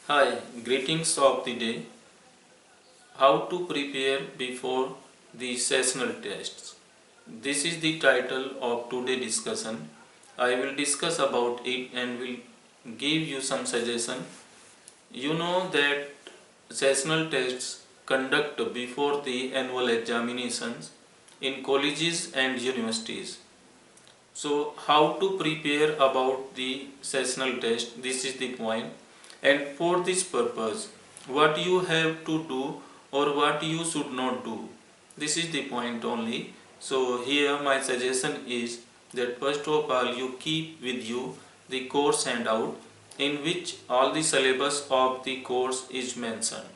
Hi, greetings of the day. How to prepare before the sessional tests. This is the title of today's discussion. I will discuss about it and will give you some suggestion. You know that sessional tests conduct before the annual examinations in colleges and universities. So how to prepare about the sessional test, this is the point. And for this purpose, what you have to do or what you should not do, this is the point only. So here my suggestion is that first of all you keep with you the course handout in which all the syllabus of the course is mentioned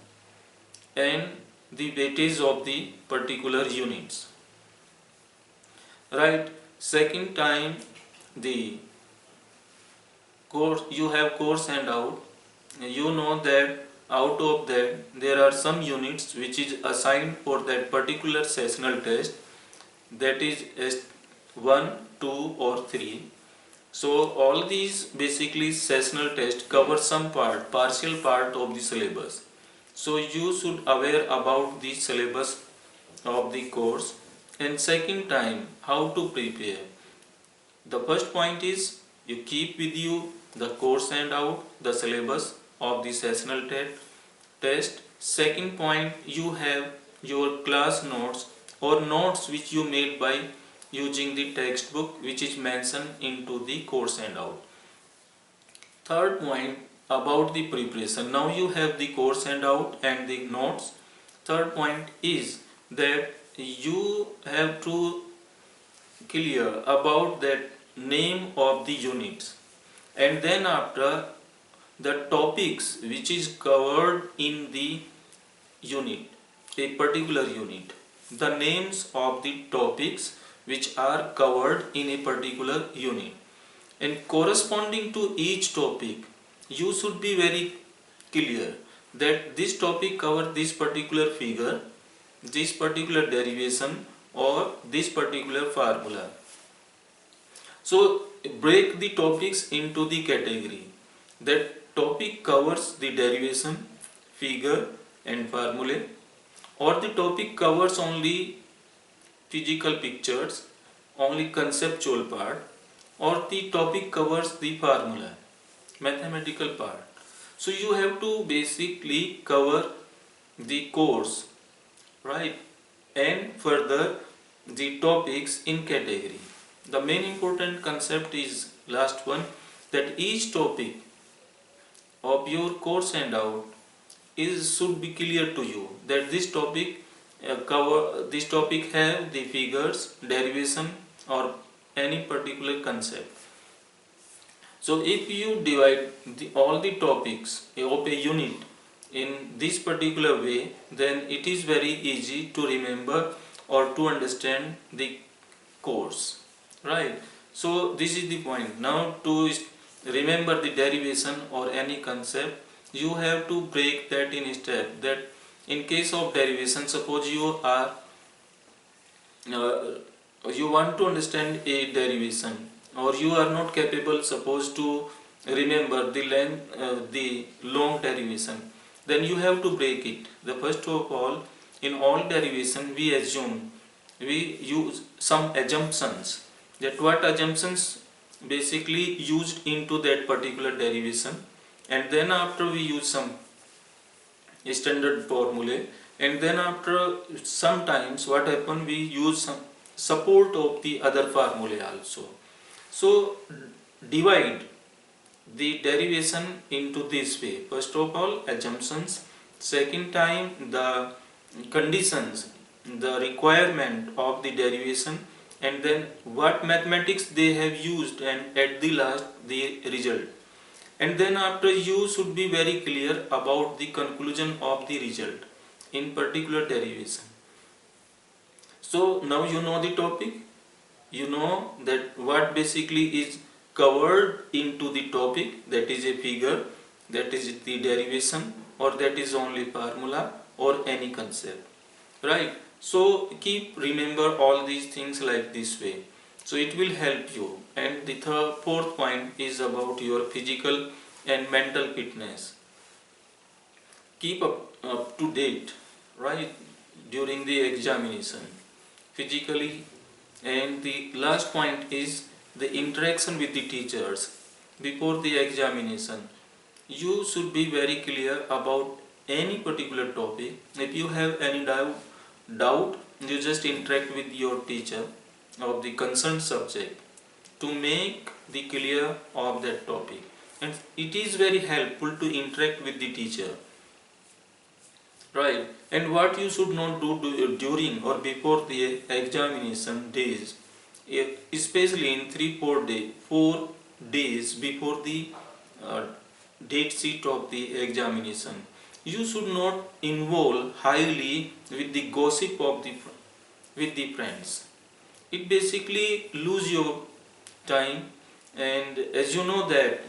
and the weightage of the particular units. Right. Second time, the course you have course handout. You know that out of that there are some units which is assigned for that particular sessional test, that is S1, 2 or 3. So all these basically sessional test cover some part, partial part of the syllabus. So you should aware about the syllabus of the course. And second time, how to prepare. The first point is you keep with you the course handout, the syllabus of the sessional test. Second point, you have your class notes or notes which you made by using the textbook which is mentioned into the course handout. Third point, about the preparation. Now you have the course handout and the notes. Third point is that you have to clear about that name of the units, and then after the topics which is covered in the unit, a particular unit, the names of the topics which are covered in a particular unit, and corresponding to each topic you should be very clear that this topic covers this particular figure, this particular derivation or this particular formula. So break the topics into the category. That topic covers the derivation, figure and formulae, or the topic covers only physical pictures, only conceptual part, or the topic covers the formula, mathematical part. So you have to basically cover the course, right, and further the topics in category. The main important concept is last one, that each topic of your course handout is should be clear to you that this topic this topic have the figures, derivation or any particular concept. So if you divide all the topics of a unit in this particular way, then it is very easy to remember or to understand the course, right? So this is the point. Now to remember the derivation or any concept, you have to break that in step. That in case of derivation, suppose you are you want to understand a derivation, or you are not capable suppose to remember the length the long derivation, then you have to break it. The first of all, in all derivation we assume, we use some assumptions, that what assumptions basically used into that particular derivation, and then after we use some standard formulae, and then after sometimes what happen, we use some support of the other formulae also. So divide the derivation into this way. First of all, assumptions. Second time, the conditions, the requirement of the derivation, and then what mathematics they have used, and at the last the result. And then after, you should be very clear about the conclusion of the result in particular derivation. So now you know the topic, you know that what basically is covered into the topic, that is a figure, that is the derivation, or that is only formula or any concept, right? So keep remember all these things like this way, so it will help you. And the fourth point is about your physical and mental fitness. keep up to date, right, during the examination physically. And the last point is the interaction with the teachers before the examination. You should be very clear about any particular topic. If you have any doubt, you just interact with your teacher of the concerned subject to make the clear of that topic. And it is very helpful to interact with the teacher, right? And what you should not do during or before the examination days, especially in 4 days before the uh, date sheet of the examination, you should not involve highly with the gossip of the friends. It basically lose your time. And as you know that,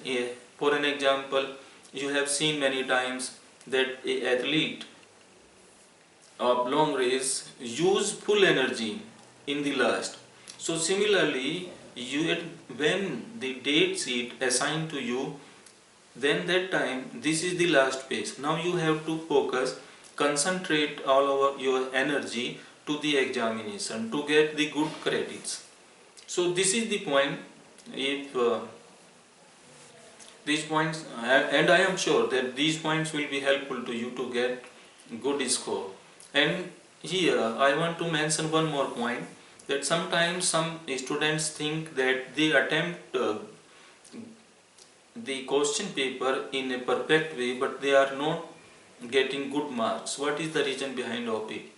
for an example, you have seen many times that a athlete of long race use full energy in the last. So similarly, when the date sheet assigned to you, then that time this is the last page. Now you have to focus, concentrate all over your energy to the examination to get the good credits. So this is the point. If these points, and I am sure that these points will be helpful to you to get good score. And here I want to mention one more point, that sometimes some students think that they attempt the question paper in a perfect way, but they are not getting good marks. What is the reason behind of it?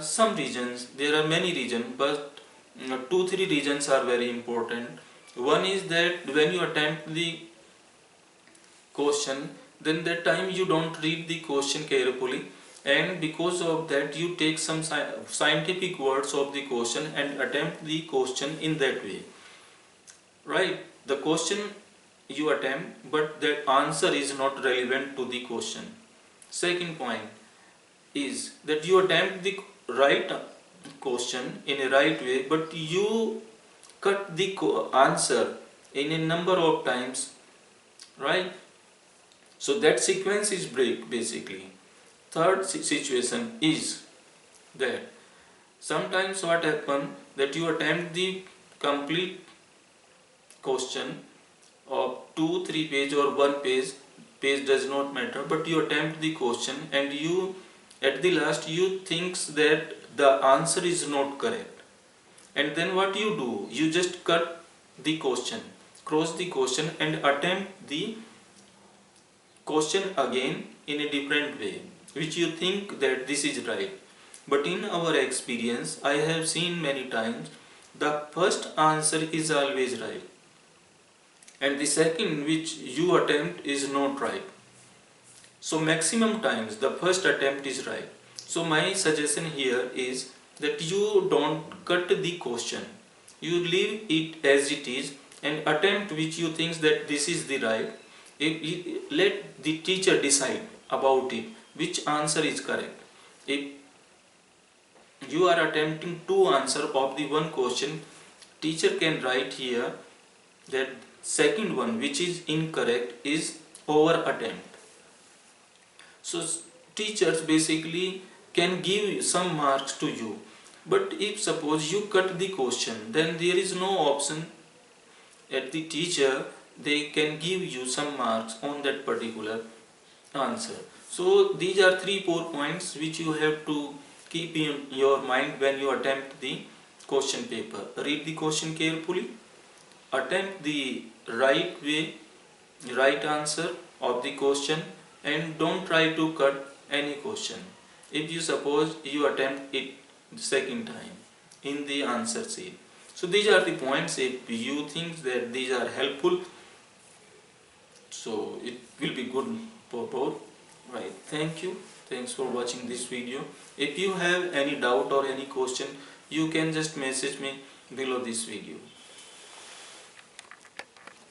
Some reasons, there are many reasons, but 2-3 reasons are very important. One is that when you attempt the question, then that time you don't read the question carefully, and because of that you take some scientific words of the question and attempt the question in that way, right? The question you attempt, but the answer is not relevant to the question. Second point is that you attempt the right question in a right way, but you cut the answer in a number of times, right? So that sequence is break basically. Third situation is that sometimes what happen, that you attempt the complete question of 2-3 page or 1 page does not matter, but you attempt the question and you at the last you thinks that the answer is not correct, and then what you do, you just cut the question, cross the question and attempt the question again in a different way, which you think that this is right. But in our experience, I have seen many times the first answer is always right, and the second which you attempt is not right. So maximum times the first attempt is right. So my suggestion here is that you don't cut the question, you leave it as it is and attempt which you think that this is the right. Let the teacher decide about it, which answer is correct. If you are attempting two answer of the one question, teacher can write here that second one which is incorrect is over attempt. So teachers basically can give some marks to you, but if suppose you cut the question, then there is no option at the teacher, they can give you some marks on that particular answer. So these are 3-4 points which you have to keep in your mind when you attempt the question paper. Read the question carefully, attempt the right way, right answer of the question, and don't try to cut any question. If you suppose you attempt it second time in the answer sheet. So these are the points. If you think that these are helpful, so it will be good for both, right? Thank you. Thanks for watching this video. If you have any doubt or any question, you can just message me below this video.